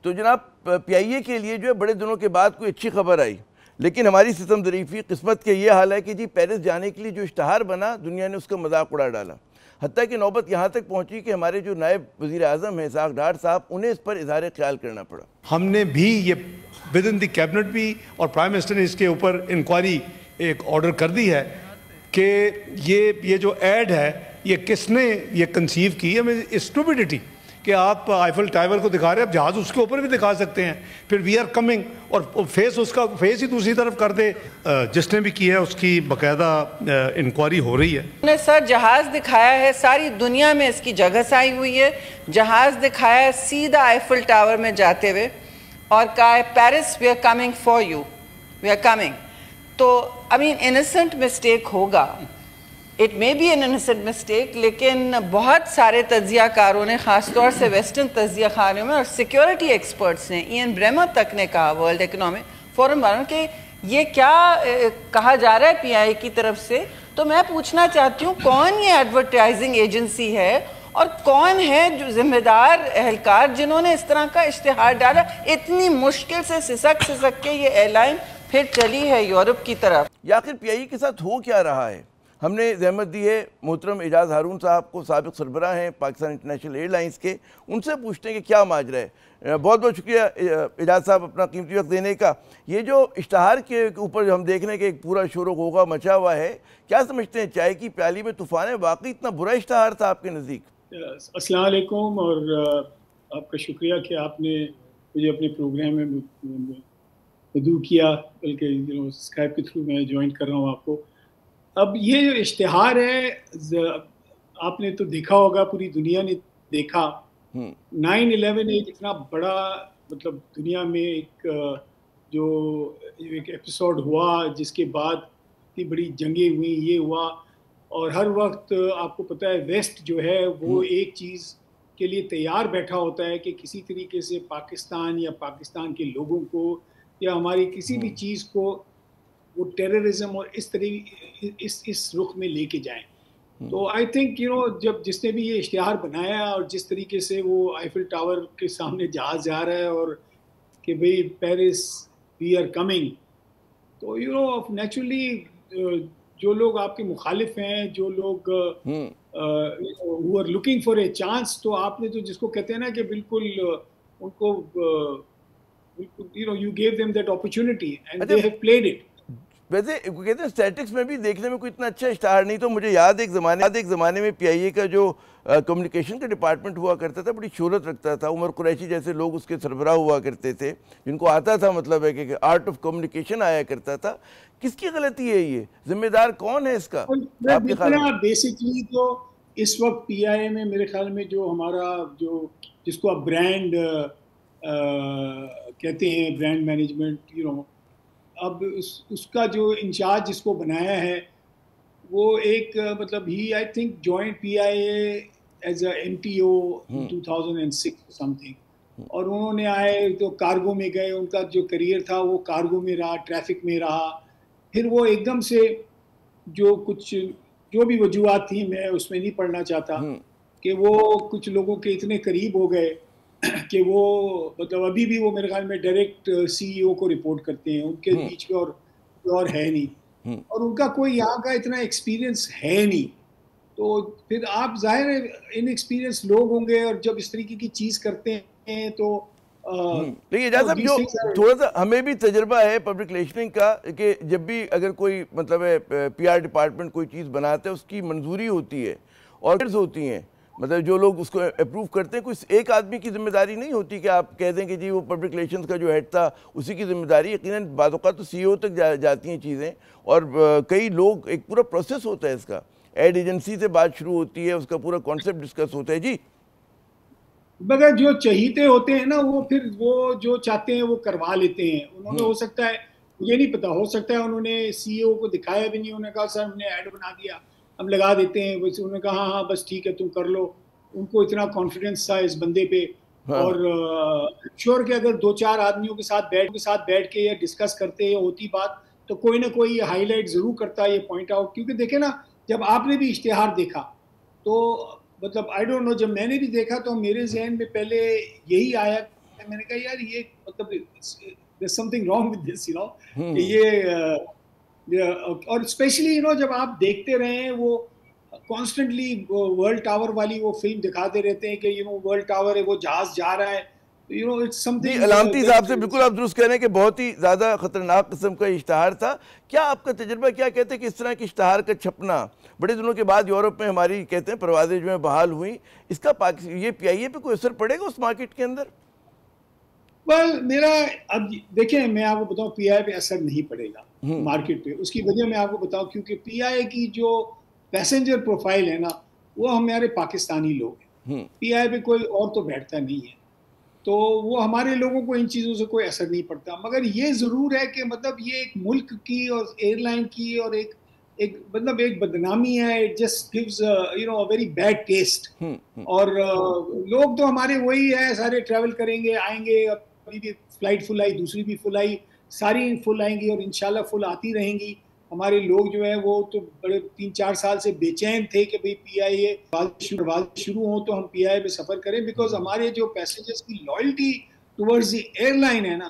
تو جناب پی آئی اے کے لیے جو ہے بڑے دنوں کے بعد کوئی اچھی خبر آئی، لیکن ہماری ستم ظریفی قسمت کے یہ حال ہے کہ جی پیرس جانے کے لیے جو اشتہار بنا دنیا نے اس کا مذاق اڑا ڈالا، حتیٰ کہ نوبت یہاں تک پہنچی کہ ہمارے جو نائب وزیر اعظم ہیں اسحاق ڈار صاحب، انہیں اس پر اظہار خیال کرنا پڑا۔ ہم نے بھی یہ ود ان دی کیبنٹ بھی اور پرائم منسٹر نے اس کے اوپر انکوائری ایک آرڈر کر دی ہے کہ یہ جو ایڈ ہے یہ کس نے یہ کنسیو کی ہے، اسٹوپیڈیٹی کہ آپ آئیفل ٹاور کو دکھا رہے ہیں، آپ جہاز اس کے اوپر بھی دکھا سکتے ہیں، پھر وی آر کمنگ اور فیس اس کا فیس ہی دوسری طرف کر دے۔ جس نے بھی کیا ہے اس کی باقاعدہ انکوائری ہو رہی ہے۔ انہوں نے سر جہاز دکھایا ہے، ساری دنیا میں اس کی جگہ سائی ہوئی ہے، جہاز دکھایا ہے سیدھا آئیفل ٹاور میں جاتے ہوئے اور کہا ہے Paris we are coming for you, we are coming. تو انسنٹ مسٹیک ہوگا، it may be an innocent mistake, لیکن بہت سارے تجزیہ کاروں نے، خاص طور سے ویسٹرن تجزیہ کاروں میں اور سیکیورٹی ایکسپرٹس نے، این بریمر تک نے کہا ورلڈ اکنامک فورم والوں کہ یہ کیا کہا جا رہا ہے پی آئی کی طرف سے۔ تو میں پوچھنا چاہتی ہوں کون یہ ایڈورٹائزنگ ایجنسی ہے اور کون ہے جو ذمہ دار اہلکار جنہوں نے اس طرح کا اشتہار ڈالا؟ اتنی مشکل سے سسک کے یہ ایئر لائن پھر چلی ہے یورپ کی طرف۔ یا آخر پی آئی کے ساتھ ہو کیا رہا ہے؟ ہم نے زحمت دی ہے محترم اعجاز ہارون صاحب کو، سابق سربراہ ہیں پاکستان انٹرنیشنل ایئر لائنز کے، ان سے پوچھتے ہیں کہ کیا ماجرا ہے۔ بہت بہت شکریہ اعجاز صاحب اپنا قیمتی وقت دینے کا۔ یہ جو اشتہار کے اوپر جو ہم دیکھ رہے ہیں کہ ایک پورا شور و غوغا مچا ہوا ہے، کیا سمجھتے ہیں چائے کی پیالی میں طوفان ہے؟ واقعی اتنا برا اشتہار تھا آپ کے نزدیک؟ السلام علیکم، اور آپ کا شکریہ کہ آپ نے مجھے اپنے پروگرام میں مدعو کیا، بلکہ اسکائپ کے تھرو میں جوائن کر رہا ہوں آپ کو۔ اب یہ جو اشتہار ہے آپ نے تو دیکھا ہوگا، پوری دنیا نے دیکھا، 9/11 ایک اتنا بڑا مطلب دنیا میں ایک جو ایک ایپیسوڈ ہوا جس کے بعد اتنی بڑی جنگیں ہوئیں، یہ ہوا، اور ہر وقت آپ کو پتہ ہے ویسٹ جو ہے وہ ایک چیز کے لیے تیار بیٹھا ہوتا ہے کہ کسی طریقے سے پاکستان یا پاکستان کے لوگوں کو یا ہماری کسی بھی چیز کو وہ ٹیررزم اور اس رخ میں لے کے جائیں۔ تو آئی تھنک جب جس نے بھی یہ اشتہار بنایا اور جس طریقے سے وہ آئیفل ٹاور کے سامنے جہاز جا رہا ہے اور کہ بھئی پیرس وی آر کمنگ، تو نیچرلی جو لوگ آپ کے مخالف ہیں، جو لوگ who are looking for a chance، تو آپ نے تو جس کو کہتے ہیں نا کہ بالکل ان کو you gave them that opportunity and they have played it۔ ویسے کہتے ہیں اسٹیٹکس میں بھی دیکھنے میں کوئی اتنا اچھا اشتہار نہیں، تو مجھے یاد ایک زمانے میں پی آئی اے کا جو کمیونیکیشن کا ڈپارٹمنٹ ہوا کرتا تھا بڑی شہرت رکھتا تھا، عمر قریشی جیسے لوگ اس کے سربراہ ہوا کرتے تھے جن کو آتا تھا، مطلب ہے کہ آرٹ آف کمیونیکیشن آیا کرتا تھا۔ کس کی غلطی ہے یہ؟ ذمہ دار کون ہے اس کا آپ کے خیال میں؟ بیسکلی تو اس وقت پی آئی اے میں میرے خیال میں جو ہمارا جس کو آپ برانڈ کہتے ہیں، برانڈ مینجمنٹ، اب اس کا جو انچارج جس کو بنایا ہے وہ ایک مطلب ہی I think joint P I A as A M T O 2006 something, اور انہوں نے آئے تو کارگو میں گئے، ان کا جو کریئر تھا وہ کارگو میں رہا، ٹریفک میں رہا، پھر وہ ایک دم سے جو بھی وجوہات تھیں میں اس میں نہیں پڑھنا چاہتا، کہ وہ کچھ لوگوں کے اتنے قریب ہو گئے کہ وہ مطلب ابھی بھی وہ میرے خیال میں ڈائریکٹ سی ای او کو رپورٹ کرتے ہیں، ان کے بیچ میں اور ہے نہیں، اور ان کا کوئی یہاں کا اتنا ایکسپیرینس ہے نہیں، تو پھر آپ ظاہر ان ایکسپیرینس لوگ ہوں گے، اور جب اس طریقے کی چیز کرتے ہیں تو لیکن اجازت صاحب جو تھوڑا سا ہمیں بھی تجربہ ہے پبلک ریلیشننگ کا کہ جب بھی اگر کوئی مطلب ہے پی آر ڈپارٹمنٹ کوئی چیز بناتا ہے اس کی منظوری ہوتی ہے اور ہوتی ہیں، مطلب جو لوگ اس کو اپروو کرتے ہیں، کوئی ایک آدمی کی ذمہ داری نہیں ہوتی کہ آپ کہہ دیں کہ جی وہ پبلک ریلیشنز کا جو ہیڈ تھا اسی کی ذمہ داری۔ یقیناً بعض اوقات تو سی او تک جاتی ہیں چیزیں، اور کئی لوگ، ایک پورا پروسیس ہوتا ہے اس کا، ایڈ ایجنسی سے بات شروع ہوتی ہے، اس کا پورا کانسیپٹ ڈسکس ہوتا ہے۔ جی مگر جو چہیتے ہوتے ہیں نا وہ پھر وہ جو چاہتے ہیں وہ کروا لیتے ہیں، انہوں نے ہو سکتا ہے، مجھے نہیں پتا، ہو سکتا ہے انہوں نے سی او کو دکھایا بھی نہیں، انہوں نے کہا سر ہم نے ایڈ بنا دیا ہم لگا دیتے ہیں، بس انہوں نے کہا ہاں بس ٹھیک ہے تم کر لو، ان کو اتنا کانفیڈنس تھا اس بندے پہ، اور شور کہ اگر 2-4 آدمیوں کے ساتھ بیٹھ کے یا ڈسکس کرتے یا ہوتی بات تو کوئی نہ کوئی ہائی لائٹ ضرور کرتا یہ پوائنٹ آؤٹ، کیونکہ دیکھیں نا جب آپ نے بھی اشتہار دیکھا تو مطلب آئی ڈونٹ نو، جب میں نے بھی دیکھا تو میرے ذہن میں پہلے یہی آیا میں نے کہا یار یہ مطلب there's something wrong with this, you know, یہ اور اسپیشلی یو نو جب آپ دیکھتے رہے ہیں وہ کانسٹنٹلی ورلڈ ٹاور والی وہ فلم دکھاتے رہتے ہیں کہ یو نو ورلڈ ٹاور ہے وہ جہاز جا رہا ہے, you know it's something. علامتی صاحب سے بالکل آپ درست کہہ رہے ہیں کہ بہت ہی زیادہ خطرناک قسم کا اشتہار تھا. کیا آپ کا تجربہ کیا کہتے ہیں کہ اس طرح کے اشتہار کا چھپنا بڑے دنوں کے بعد یورپ میں ہماری کہتے ہیں پروازیں جو ہیں بحال ہوئیں, اس کا یہ پی آئی اے پہ کوئی اثر پڑے گا اس مارکیٹ کے اندر؟ میرا اب دیکھیں میں آپ کو بتاؤں پی آئی اے پہ اثر نہیں پڑے گا مارکیٹ پہ. اس کی وجہ میں آپ کو بتاؤں کیونکہ پی آئی اے کی جو پیسنجر پروفائل ہے نا وہ ہمارے پاکستانی لوگ ہیں. پی آئی اے پہ کوئی اور تو بیٹھتا نہیں ہے, تو وہ ہمارے لوگوں کو ان چیزوں سے کوئی اثر نہیں پڑتا. مگر یہ ضرور ہے کہ مطلب یہ ایک ملک کی اور ایئر لائن کی اور ایک مطلب ایک بدنامی ہے. It just gives you know very bad taste. اور لوگ تو ہمارے وہی ہے, سارے ٹریول کریں گے آئیں گے, ابھی بھی فلائٹ فل آئی, دوسری بھی فل آئی, ساری فل آئیں گی اور انشاءاللہ فل آتی رہیں گی. ہمارے لوگ جو ہیں وہ تو بڑے 3-4 سال سے بے چین تھے کہ بھئی پی آئی اے شروع ہوں تو ہم پی آئی اے پہ سفر کریں, بیکاز ہمارے جو پیسنجرز کی loyalty towards the airline ہے نا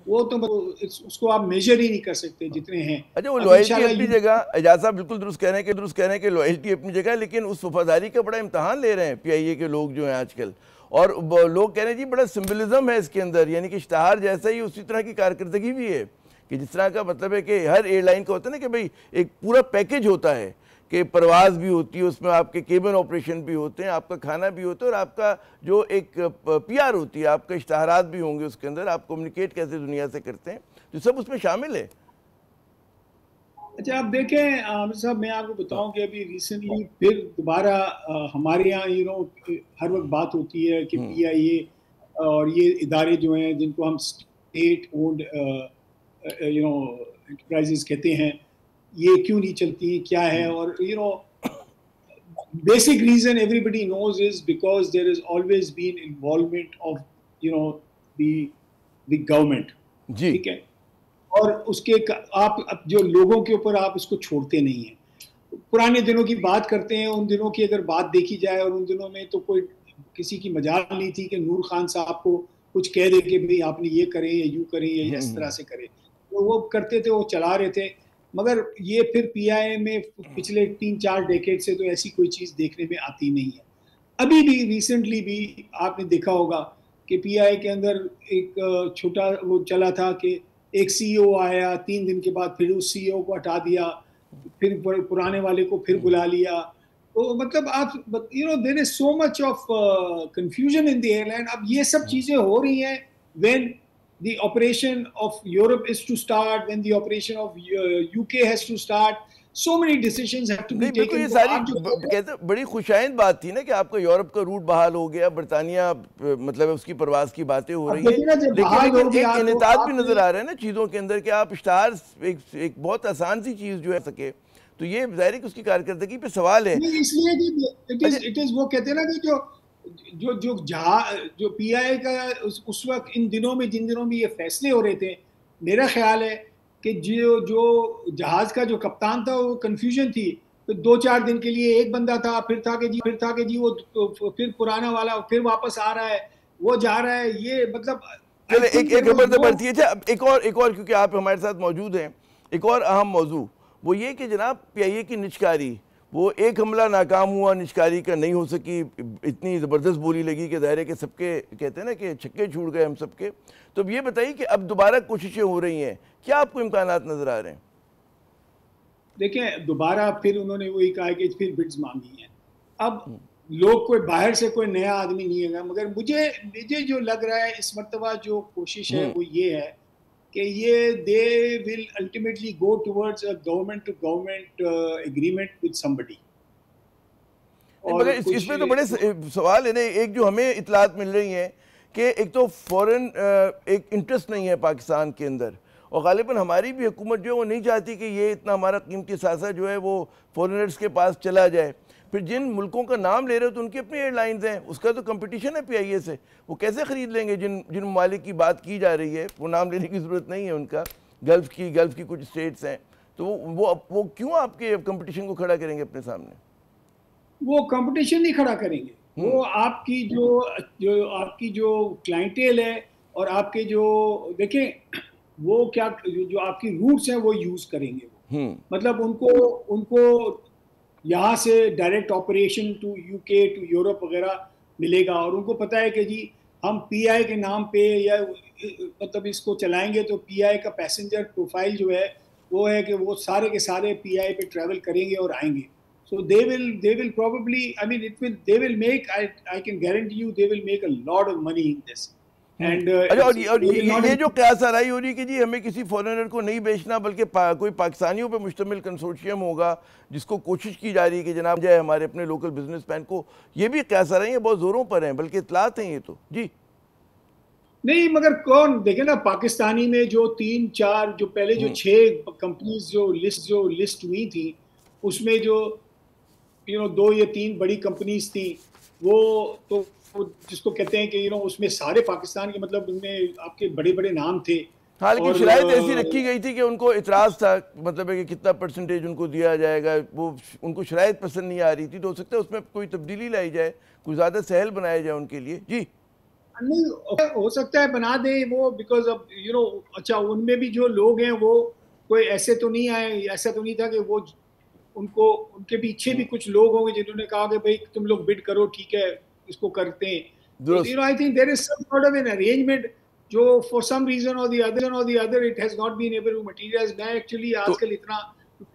وہ تو اس کو آپ میجر ہی نہیں کر سکتے جتنے ہیں. اچھا وہ لائلٹی اپنی جگہ, اعجاز صاحب بالکل درست کہہ رہے ہیں کہ لائلٹی اپنی جگہ, لیکن اس وفاداری کا بڑا امتحان لے رہے ہیں پی آئی اے کے لوگ جو ہیں آج کل. اور لوگ کہہ رہے ہیں جی بڑا سمبلزم ہے اس کے اندر, یعنی کہ اشتہار جیسا ہی اسی طرح کی کارکردگی بھی ہے کہ جس طرح کا مطلب ہے کہ ہر ایئر لائن کا ہوتا ہے نا کہ بھئی ایک پورا پیکج ہوتا ہے کہ پرواز بھی ہوتی ہے, اس میں آپ کے کیبن آپریشن بھی ہوتے ہیں, آپ کا کھانا بھی ہوتا ہے, اور آپ کا جو ایک پی آر ہوتی ہے, آپ کا اشتہارات بھی ہوں گے اس کے اندر, آپ کمیونیکیٹ کیسے دنیا سے کرتے ہیں, تو سب اس میں شامل ہے. اچھا آپ دیکھیں عامر صاحب, میں آپ کو بتاؤں کہ ابھی ریسنٹلی پھر دوبارہ ہمارے یہاں یو نو ہر وقت بات ہوتی ہے کہ پی آئی اے اور یہ ادارے جو ہیں جن کو ہم state owned you know enterprises کہتے ہیں, یہ کیوں نہیں چلتی, کیا ہے. اور you know basic reason everybody knows is because there is always been involvement of you know the government. ٹھیک ہے, اور اس کے آپ جو لوگوں کے اوپر آپ اس کو چھوڑتے نہیں ہیں. پرانے دنوں کی بات کرتے ہیں, ان دنوں کی اگر بات دیکھی جائے, اور ان دنوں میں تو کوئی کسی کی مجال نہیں تھی کہ نور خان صاحب کو کچھ کہہ دے کہ بھئی آپ نے یہ کریں یا یوں کریں یا اس طرح سے کریں, تو وہ کرتے تھے, وہ چلا رہے تھے. مگر یہ پھر پی آئی اے میں پچھلے 3-4 ڈیکیڈ سے تو ایسی کوئی چیز دیکھنے میں آتی نہیں ہے. ابھی بھی ریسنٹلی بھی آپ نے دیکھا ہوگا کہ پی آئی اے کے اندر ایک چھوٹا وہ چلا تھا کہ ایک سی او آیا, 3 دن کے بعد پھر اس سی او کو ہٹا دیا, پھر پرانے والے کو پھر بلا لیا. تو مطلب آپ you know there is so much of confusion in the airline. اب یہ سب چیزیں ہو رہی ہیں when the operation of Europe is to start, when the operation of UK has to start. So many decisions have to be taken. یہ ساری کہتے بڑی خوشائند بات تھی نا کہ آپ کا یورپ کا روٹ بحال ہو گیا, برطانیہ مطلب اس کی پرواز کی باتیں ہو رہی ہیں, لیکن ایک انعطاف بھی نظر آ رہا ہے نا چیزوں کے اندر کہ آپ اشتہار ایک بہت آسان سی چیز جو ہے سکے, تو یہ ظاہر ہے کہ اس کی کارکردگی پہ سوال ہے. اس لیے کہ وہ کہتے ہیں نا کہ جو پی آئی اے کا اس وقت ان دنوں میں جن دنوں میں یہ فیصلے ہو رہے تھے, میرا خیال ہے کہ جو جہاز کا جو کپتان تھا وہ کنفیوژن تھی. 2-4 دن کے لیے ایک بندہ تھا, پھر تھا کہ جی وہ پھر پرانا والا پھر واپس آ رہا ہے, وہ جا رہا ہے. یہ مطلب ایک خبر بڑھتی ہے. ایک اور کیونکہ آپ ہمارے ساتھ موجود ہیں, ایک اور اہم موضوع وہ یہ کہ جناب پی آئی اے کی نچکاری, وہ ایک حملہ ناکام ہوا, نچکاری کا نہیں ہو سکی, اتنی زبردست بولی لگی کہ ظاہر ہے کہ سب کے کہتے ہیں نا کہ چھکے چھوڑ گئے ہم سب کے. تو اب یہ بتائیے کہ اب دوبارہ کوششیں ہو رہی ہیں, کیا آپ کو امکانات نظر آ رہے ہیں؟ دیکھیں دوبارہ پھر انہوں نے وہی کہا کہ پھر بڈز مانگی ہیں. اب لوگ کوئی باہر سے کوئی نیا آدمی نہیں ہے, مگر مجھے جو لگ رہا ہے اس مرتبہ جو کوشش ہے وہ یہ ہے کہ یہ they will ultimately go towards a government to government agreement with somebody. مگر اس میں تو بڑے سوال ہے نا. ایک جو ہمیں اطلاعات مل رہی ہیں کہ ایک تو فورن ایک انٹرسٹ نہیں ہے پاکستان کے اندر, اور غالباً ہماری بھی حکومت جو ہے وہ نہیں چاہتی کہ یہ اتنا ہمارا قیمتی اثاثہ جو ہے وہ فورنرز کے پاس چلا جائے. پھر جن ملکوں کا نام لے رہے ہو تو ان کی اپنی ایئر لائنز ہیں, اس کا تو کمپٹیشن ہے پی آئی اے سے, وہ کیسے خرید لیں گے جن ممالک کی بات کی جا رہی ہے, وہ نام لینے کی ضرورت نہیں ہے ان کا, گلف کی کچھ اسٹیٹس ہیں, تو وہ کیوں آپ کے کمپٹیشن کو کھڑا کریں گے اپنے سامنے؟ وہ کمپٹیشن نہیں کھڑا کریں گے, وہ آپ کی جو کلائنٹیل ہے اور آپ کے جو دیکھیں وہ کیا جو آپ کی روٹس ہیں وہ یوز کریں گے وہ مطلب ان کو یہاں سے ڈائریکٹ آپریشن ٹو یو کے ٹو یورپ وغیرہ ملے گا اور ان کو پتہ ہے کہ جی ہم پی آئی کے نام پہ یا مطلب اس کو چلائیں گے تو پی آئی کا پیسنجر پروفائل جو ہے وہ ہے کہ وہ سارے کے سارے پی آئی پہ ٹریول کریں گے اور آئیں گے. So they will probably, I mean, they will make, I can guarantee you, they will make a lot of money in this. And اور یہ جو قیاس آرائی ہو رہی ہے کہ جی ہمیں کسی فورنر کو نہیں بیچنا بلکہ کوئی پاکستانیوں پہ مشتمل کنسورشیم ہوگا جس کو کوشش کی جا رہی ہے کہ جناب جائے ہمارے اپنے لوکل بزنس مین کو, یہ بھی قیاس آرائی ہیں, بہت زوروں پر ہیں, بلکہ اطلاعات ہیں یہ تو. جی نہیں مگر کون دیکھیں نا پاکستانی میں جو 3-4 جو پہلے جو 6 کمپنیز جو لسٹ ہوئی تھی اس میں جو 2 یا 3 بڑی کمپنیز تھیں وہ تو جس کو کہتے ہیں کہ اس میں سارے پاکستان کے مطلب ان میں آپ کے بڑے بڑے نام تھے. حالانکہ شرائط ایسی رکھی گئی تھی کہ ان کو اعتراض تھا, مطلب ہے کہ کتنا پرسنٹیج ان کو دیا جائے گا, وہ ان کو شرائط پسند نہیں آ رہی تھی, تو ہو سکتا ہے اس میں کوئی تبدیلی لائی جائے, کوئی زیادہ سہل بنایا جائے ان کے لیے. جی نہیں ہو سکتا ہے بنا دیں وہ, بیکاز اب اچھا ان میں بھی جو لوگ ہیں وہ کوئی ایسے تو نہیں آئے, ایسا تو نہیں تھا کہ وہ ان کے پیچھے بھی کچھ لوگ ہوں گے جنہوں نے کہا کہ بھائی تم لوگ بڈ کرو, ٹھیک ہے اس کو کرتے ہیں. I think there is some sort of an arrangement جو for some reason or the other it has not been able to materialize. میں ایکچولی آج کل اتنا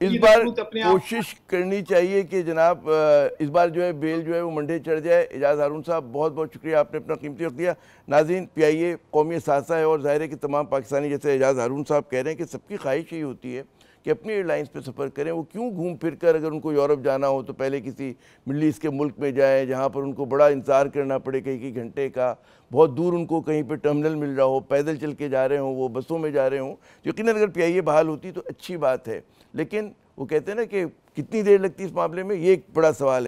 اس بار کوشش کرنی چاہیے کہ جناب اس بار جو ہے بیل جو ہے وہ منڈے چڑھ جائے. اعجاز ہارون صاحب بہت بہت شکریہ, آپ نے اپنا قیمتی وقت دیا. ناظرین, پی آئی اے قومی اثاثہ ہے اور ظاہر ہے کہ تمام پاکستانی جیسے اعجاز ہارون صاحب کہہ رہے ہیں کہ سب کی خواہش یہی ہوتی ہے کہ اپنی ایئر لائنز پہ سفر کریں. وہ کیوں گھوم پھر کر, اگر ان کو یورپ جانا ہو تو پہلے کسی مڈل ایسٹ کے ملک میں جائیں جہاں پر ان کو بڑا انتظار کرنا پڑے کئی گھنٹے کا, بہت دور ان کو کہیں پہ ٹرمنل مل رہا ہو, پیدل چل کے جا رہے ہوں, وہ بسوں میں جا رہے ہوں. یقیناً اگر پی آئی اے بحال ہوتی تو اچھی بات ہے, لیکن وہ کہتے ہیں نا کہ کتنی دیر لگتی اس معاملے میں, یہ ایک بڑا سوال ہے.